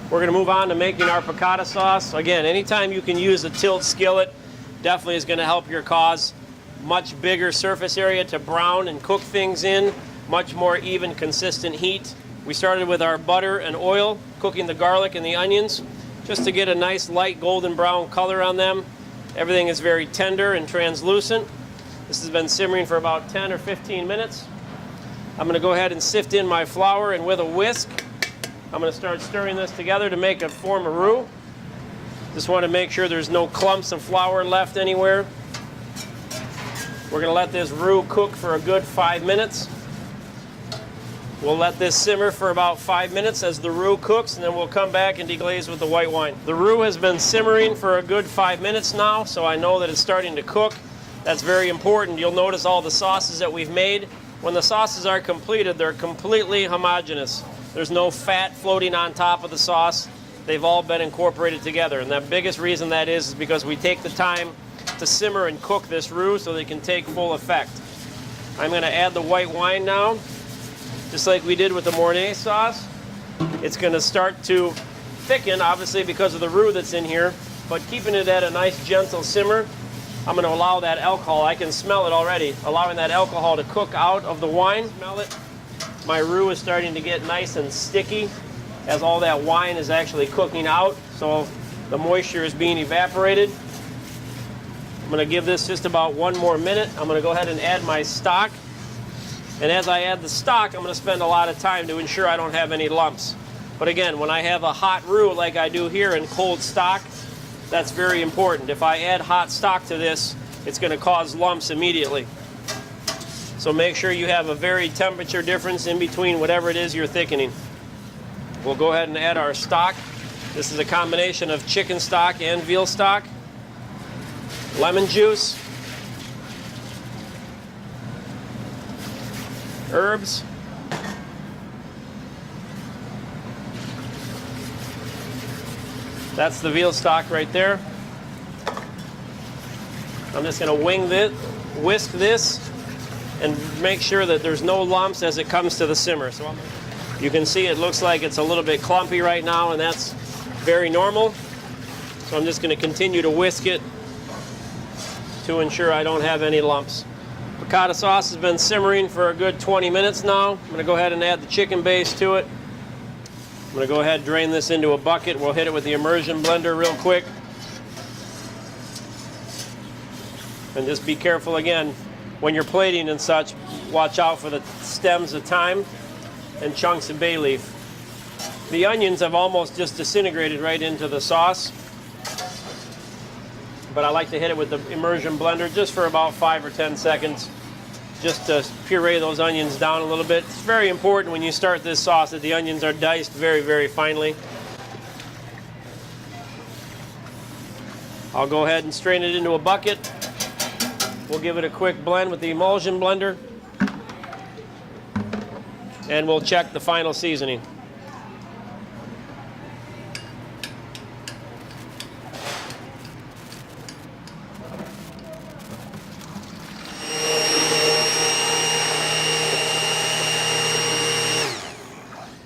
We're going to move on to making our piccata sauce. Again, anytime you can use a tilt skillet, definitely is going to help your cause. Much bigger surface area to brown and cook things in, much more even, consistent heat. We started with our butter and oil, cooking the garlic and the onions, just to get a nice light golden brown color on them. Everything is very tender and translucent. This has been simmering for about 10 or 15 minutes. I'm going to go ahead and sift in my flour, and with a whisk, I'm going to start stirring this together to make a form a roux. Just want to make sure there's no clumps of flour left anywhere. We're going to let this roux cook for a good 5 minutes. We'll let this simmer for about 5 minutes as the roux cooks, and then we'll come back and deglaze with the white wine. The roux has been simmering for a good 5 minutes now, so I know that it's starting to cook. That's very important. You'll notice all the sauces that we've made. When the sauces are completed, they're completely homogeneous. There's no fat floating on top of the sauce. They've all been incorporated together, and the biggest reason that is because we take the time to simmer and cook this roux so they can take full effect. I'm going to add the white wine now, just like we did with the Mornay sauce. It's going to start to thicken, obviously because of the roux that's in here, but keeping it at a nice gentle simmer. I'm going to allow that alcohol, I can smell it already, allowing that alcohol to cook out of the wine. Smell it. My roux is starting to get nice and sticky as all that wine is actually cooking out, so the moisture is being evaporated. I'm going to give this just about 1 more minute. I'm going to go ahead and add my stock. And as I add the stock, I'm going to spend a lot of time to ensure I don't have any lumps. But again, when I have a hot roux like I do here in cold stock, that's very important. If I add hot stock to this, it's going to cause lumps immediately. So make sure you have a very temperature difference in between whatever it is you're thickening. We'll go ahead and add our stock. This is a combination of chicken stock and veal stock. Lemon juice, herbs, that's the veal stock right there. I'm just going to whisk this and make sure that there's no lumps as it comes to the simmer. So you can see it looks like it's a little bit clumpy right now, and that's very normal. So I'm just going to continue to whisk it to ensure I don't have any lumps. Piccata sauce has been simmering for a good 20 minutes now. I'm going to go ahead and add the chicken base to it. I'm going to go ahead and drain this into a bucket. We'll hit it with the immersion blender real quick. And just be careful again, when you're plating and such, watch out for the stems of thyme and chunks of bay leaf. The onions have almost just disintegrated right into the sauce, but I like to hit it with the immersion blender just for about 5 or 10 seconds, just to puree those onions down a little bit. It's very important when you start this sauce that the onions are diced very, very finely. I'll go ahead and strain it into a bucket. We'll give it a quick blend with the emulsion blender, and we'll check the final seasoning.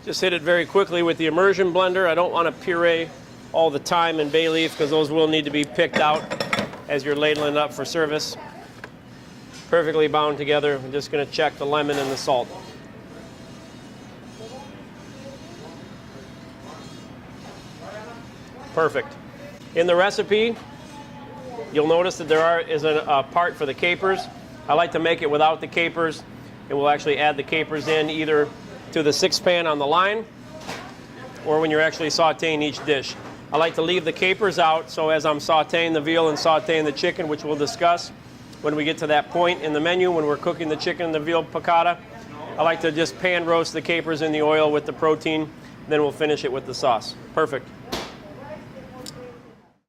Just hit it very quickly with the immersion blender. I don't want to puree all the thyme and bay leaf because those will need to be picked out as you're ladling it up for service. Perfectly bound together. I'm just going to check the lemon and the salt. Perfect. In the recipe, you'll notice that there is a part for the capers. I like to make it without the capers, and we'll actually add the capers in either to the 6-pan on the line or when you're actually sauteing each dish. I like to leave the capers out, so as I'm sauteing the veal and sauteing the chicken, which we'll discuss when we get to that point in the menu when we're cooking the chicken and the veal piccata, I like to just pan roast the capers in the oil with the protein, then we'll finish it with the sauce. Perfect.